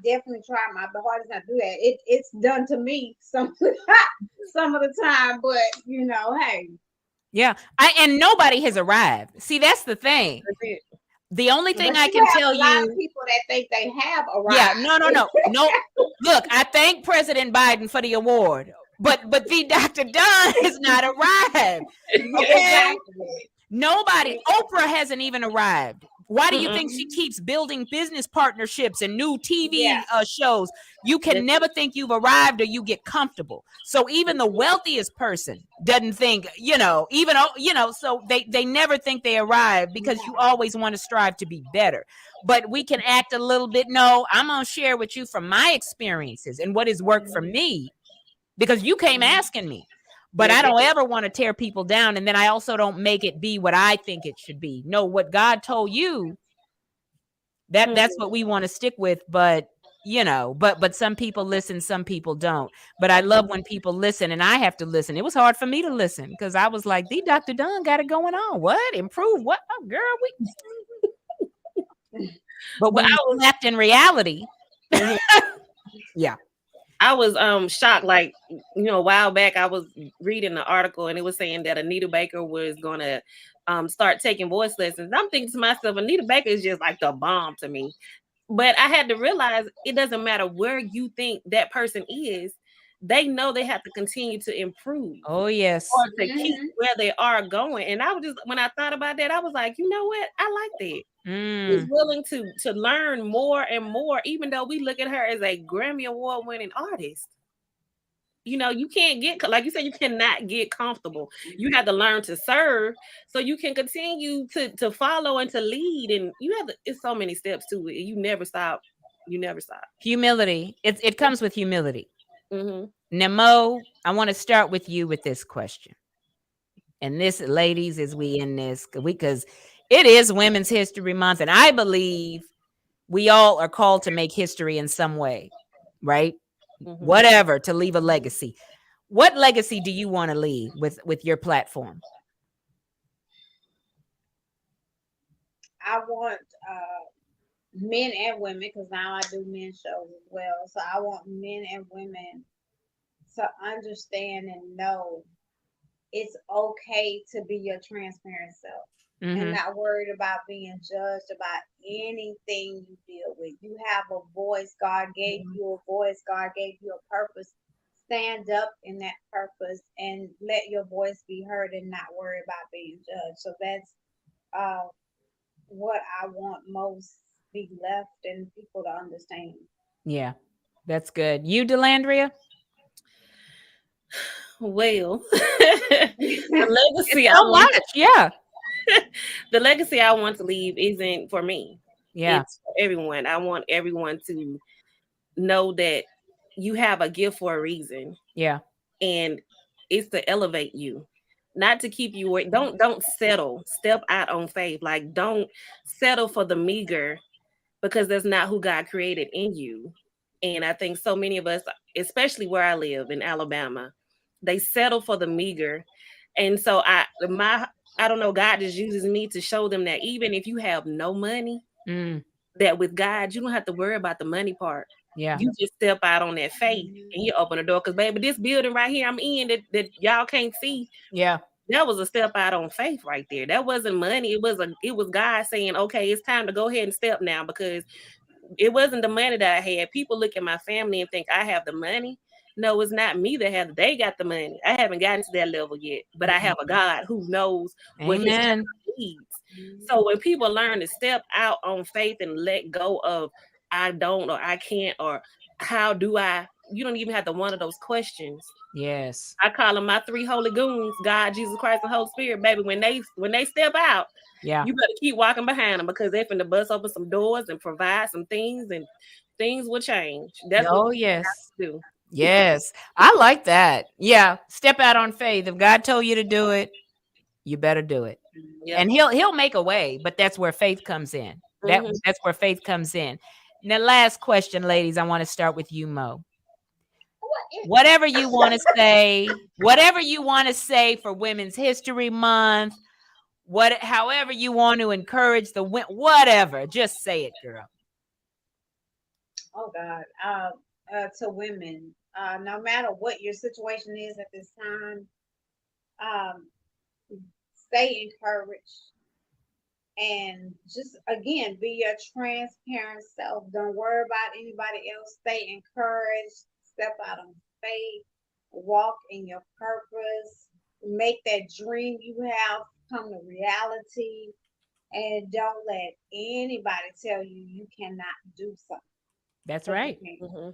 definitely try my hardest not to do that. It's done to me some of the time, but hey. Yeah. And nobody has arrived. See, that's the thing. The only thing I can tell you, a lot of people that think they have arrived. Yeah, no. Look, I thank President Biden for the award, but the Dr. Dawn has not arrived. Okay? Nobody. Oprah hasn't even arrived. Why do you think she keeps building business partnerships and new TV shows? You can never think you've arrived or you get comfortable. So even the wealthiest person doesn't think, so they never think they arrive because you always want to strive to be better. But we can act a little bit. No, I'm going to share with you from my experiences and what has worked for me, because you came asking me. But I don't ever want to tear people down. And then I also don't make it be what I think it should be. No, what God told you, that's what we want to stick with. But, but some people listen, some people don't. But I love when people listen, and I have to listen. It was hard for me to listen because I was like, the Dr. Dunn got it going on. What? Improve? What? Oh, girl, But when you left in reality, yeah. I was shocked. Like, a while back, I was reading an article and it was saying that Anita Baker was gonna start taking voice lessons. I'm thinking to myself, Anita Baker is just like the bomb to me. But I had to realize it doesn't matter where you think that person is, they know they have to continue to improve. Oh, yes. Or to keep where they are going. And I was just, when I thought about that, I was like, you know what? I like that. She's willing to learn more and more, even though we look at her as a Grammy Award winning artist. You can't get, like you said, you cannot get comfortable. You have to learn to serve so you can continue to follow and to lead. And it's so many steps to it. You never stop. Humility. It comes with humility. Nemo, I want to start with you with this question. And this, ladies, as we in this, because it is Women's History Month, and I believe we all are called to make history in some way, right? Whatever, to leave a legacy. What legacy do you want to leave with your platform? I want men and women, because now I do men's shows as well. So I want men and women to understand and know it's okay to be your transparent self. And not worried about being judged about anything you deal with. You have a voice. God gave you a voice. God gave you a purpose. Stand up in that purpose and let your voice be heard and not worry about being judged. So that's what I want most be left and people to understand. Yeah, that's good. You, Delandria? Well, the legacy the legacy I want to leave isn't for me. Yeah. It's for everyone. I want everyone to know that you have a gift for a reason. Yeah. And it's to elevate you, not to keep you away. Don't settle. Step out on faith. Like, don't settle for the meager, because that's not who God created in you. And I think so many of us, especially where I live in Alabama, they settle for the meager. And so I don't know, God just uses me to show them that even if you have no money, that with God, you don't have to worry about the money part. Yeah. You just step out on that faith and you open the door. Because, baby, this building right here I'm in that y'all can't see. Yeah. That was a step out on faith right there. That wasn't money. It was God saying, okay, it's time to go ahead and step now, because it wasn't the money that I had. People look at my family and think I have the money. No, it's not me that have. They got the money. I haven't gotten to that level yet, but I have a God who knows what His child needs. So when people learn to step out on faith and let go of I don't, or I can't, or how do I, you don't even have to one of those questions. Yes. I call them my three holy goons: God, Jesus Christ, and Holy Spirit. Baby, when they step out, yeah, you better keep walking behind them, because they're finna bust open some doors and provide some things, and things will change. That's what we have to do. Yes. I like that. Yeah. Step out on faith. If God told you to do it, you better do it. Yep. And he'll make a way, but that's where faith comes in. That's where faith comes in. Now, last question, ladies. I want to start with you, Mo. Whatever you want to say for Women's History Month, however you want to encourage whatever, just say it, girl. Oh God. To women, no matter what your situation is at this time, stay encouraged, and just, again, be your transparent self. Don't worry about anybody else. Stay encouraged. Step out on faith. Walk in your purpose. Make that dream you have come to reality. and don't let anybody tell you you cannot do something. That's 'Cause you right. can't. Mm-hmm.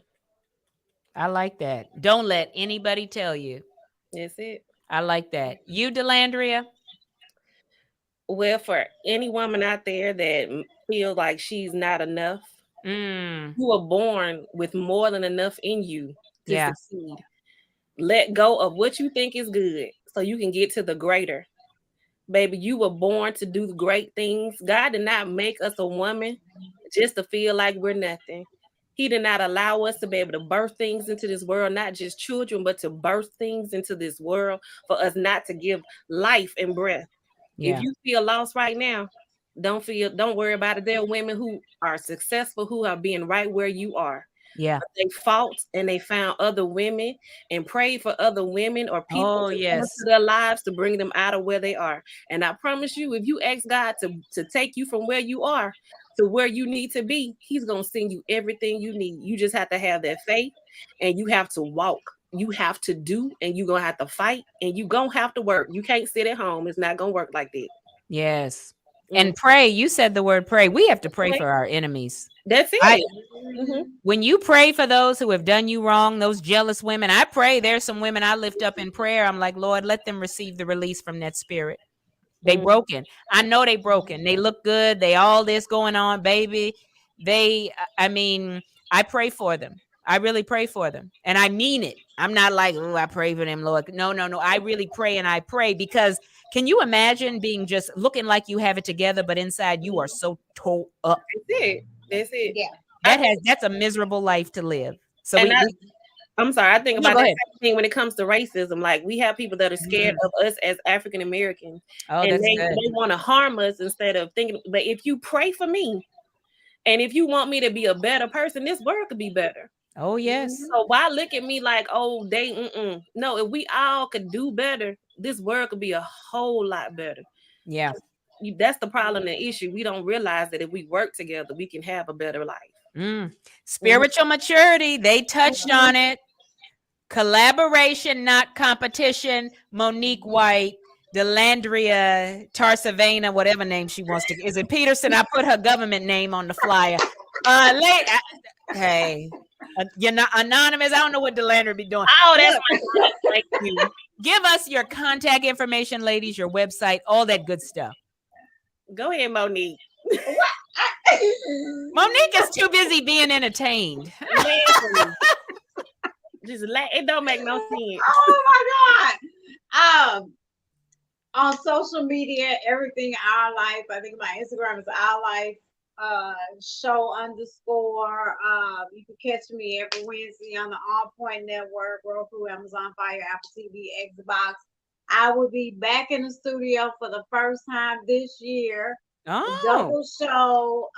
I like that. Don't let anybody tell you. That's it. I like that. You, Delandria? Well, for any woman out there that feels like she's not enough, Mm, you were born with more than enough in you to yeah. succeed. Let go of what you think is good so you can get to the greater. Baby, you were born to do great things. God did not make us a woman just to feel like we're nothing. He did not allow us to be able to birth things into this world, not just children, but to birth things into this world for us not to give life and breath. If Yeah. you feel lost right now, don't worry about it. There are women who are successful who are being right where you are. Yeah. They fought and they found other women and prayed for other women or people Oh, to come yes. into their lives to bring them out of where they are. And I promise you, if you ask God to take you from where you are to where you need to be, He's going to send you everything you need. You just have to have that faith and you have to walk. You have to do, and you're going to have to fight, and you're going to have to work. You can't sit at home. It's not going to work like that. Yes. Mm. And pray. You said the word pray. We have to pray for our enemies. That's I it. Mm-hmm. When you pray for those who have done you wrong, those jealous women, I pray. There's some women I lift up in prayer. I'm like, Lord, let them receive the release from that spirit. They Mm. broken. I know they broken. They look good. They all this going on, baby. I mean, I pray for them. I really pray for them. And I mean it. I'm not like, oh, I pray for them, Lord. No, no, no. I really pray, and I pray because can you imagine being just looking like you have it together, but inside you are so tore up? That's it. That's it. Yeah. I think, That's a miserable life to live. So and we I'm sorry, I think no, about go that ahead. same thing when it comes to racism. Like we have people that are scared Mm. of us as African Americans, Oh, and that's they good. want to harm us instead of thinking. But if you pray for me, and if you want me to be a better person, this world could be better. Oh, yes. So why look at me like, oh, they no? If we all could do better, this world could be a whole lot better. Yeah. That's the problem, the issue. We don't realize that if we work together, we can have a better life. Mm. Mhm. Spiritual maturity. They touched Mhm. on it. Collaboration, not competition. Monique White, Delandria Tarsavana, whatever name she wants to. Is it Peterson? I put her government name on the flyer. Hey, you're not anonymous. I don't know what Delandria be doing. Oh, that's Look, my thank you. give us your contact information, ladies, your website, all that good stuff. Go ahead, Monique. Monique is too busy being entertained. Listen, it don't make no sense. Oh my God. On social media, everything Our Life. I think my Instagram is Our Life show underscore. You can catch me every Wednesday on the OnPoint Network, Roku, Amazon Fire, Apple TV, Xbox. I will be back in the studio for the first time this year. Oh, Double show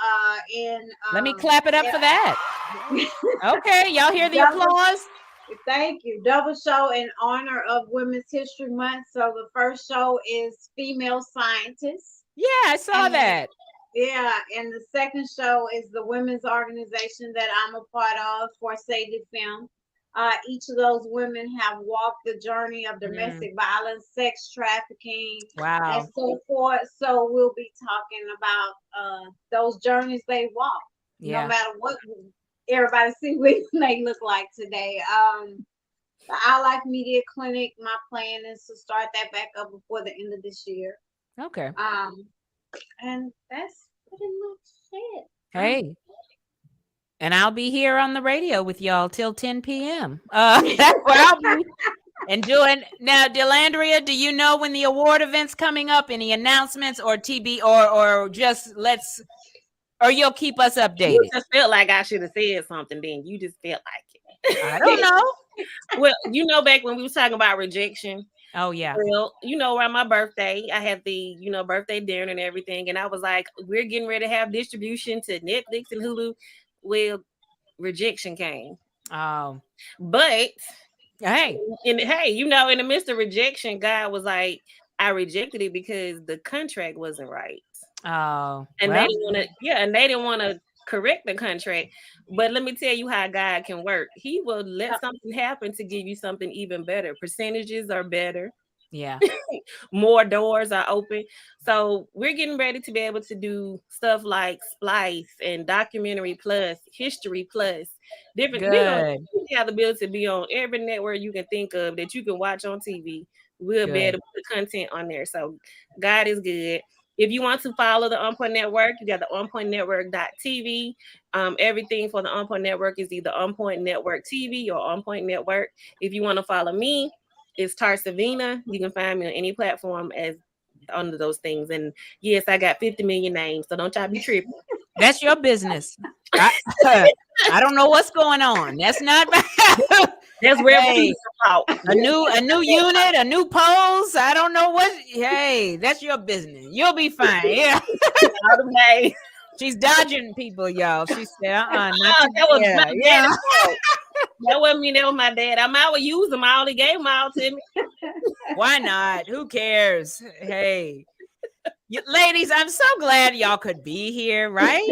in let me clap it up for that. Okay, y'all hear the double, applause? thank you. Double show in honor of Women's History Month. So the first show is Female Scientists. Yeah, I saw And that. yeah, and the second show is the women's organization that I'm a part of, Forsated Film. Each of those women have walked the journey of domestic violence, sex trafficking, and Wow. so forth. So we'll be talking about those journeys they walk, no Yeah. matter what everybody see we may look like today. The I Life Media Clinic, my plan is to start that back up before the end of this year. Okay. And that's pretty much it. Hey. And I'll be here on the radio with y'all till 10 p.m. That's where I'll be. And doing now, Delandria, do you know when the award event's coming up? Any announcements or TB or just or you'll keep us updated? You just felt like I should have said something then. You just felt like it. I don't know. Well, back when we was talking about rejection. Oh, yeah. Well, around my birthday, I had the, birthday dinner and everything. And I was like, we're getting ready to have distribution to Netflix and Hulu. Well, rejection came. Oh. But hey, in the midst of rejection, God was like, I rejected it because the contract wasn't right. Oh. And they didn't want to correct the contract. But let me tell you how God can work. He will let something happen to give you something even better. Percentages are better. Yeah. More doors are open. So we're getting ready to be able to do stuff like Splice and Documentary Plus, History Plus, different. We're gonna Good. have the ability to be on every network you can think of that you can watch on TV. We'll be able to put content on there. So God is good. If you want to follow the OnPoint Network, you got the OnPointNetwork.tv. Everything for the OnPoint Network is either OnPoint Network TV or OnPoint Network. If you want to follow me, it's Tarsavina. You can find me on any platform as under those things. And yes, I got 50 million names, so don't y'all be tripping. That's your business. I don't know what's going on. That's not That's where hey, a new unit, a new pose. I don't know what. Hey, that's your business. You'll be fine. Yeah. She's dodging people, y'all. She said, that was my dad. That wasn't me, that was my dad. I might well use them all. He gave them all to me. Why not? Who cares? Hey. Ladies, I'm so glad y'all could be here, right?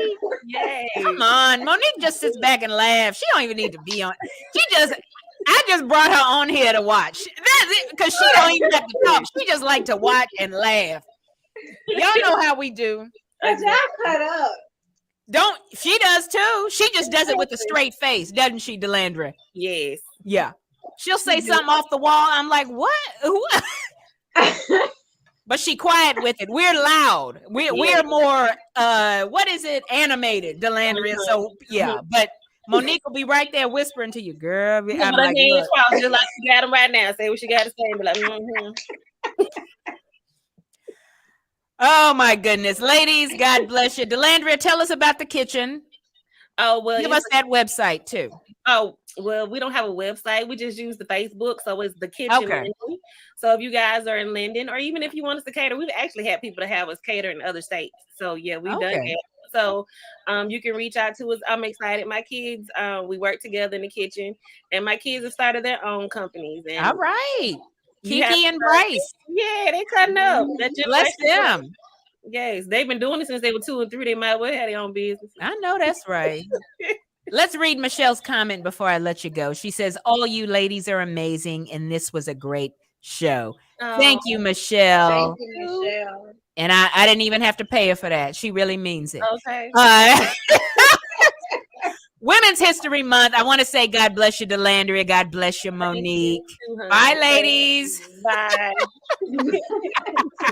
Yay. Come on. Monique just sits back and laughs. She don't even need to be on. I just brought her on here to watch. That's it, because she don't even have to talk. She just like to watch and laugh. Y'all know how we do. But y'all cut up. She does too. She just does it with a straight face, doesn't she, Delendra? Yes. Yeah. She'll say something off the wall. I'm like, what? But she quiet with it. We're loud. We're more what is it? Animated, Delendra. So yeah, but Monique will be right there whispering to you, girl. I'm like, just like you got them right now. Say what you got to say. Be like, Oh my goodness, ladies, God bless you. Delendra, tell us about the kitchen. Oh well, give us that website too. Oh well, we don't have a website. We just use the Facebook, so it's the kitchen. Okay. So if you guys are in Linden, or even if you want us to cater, we've actually had people to have us cater in other states. So yeah, we've done that. So you can reach out to us. I'm excited. My kids, we work together in the kitchen, and my kids have started their own companies. And all right. Kiki and Bryce. Yeah, they cutting up. Bless them. Yes, they've been doing it since they were 2 and 3. They might well have their own business. I know that's right. Let's read Michelle's comment before I let you go. She says, all you ladies are amazing, and this was a great show. Thank you, Michelle. Thank you, Michelle. And I didn't even have to pay her for that. She really means it. Okay. Women's History Month. I want to say God bless you, Delendra. God bless you, Monique. Bye, ladies. Bye.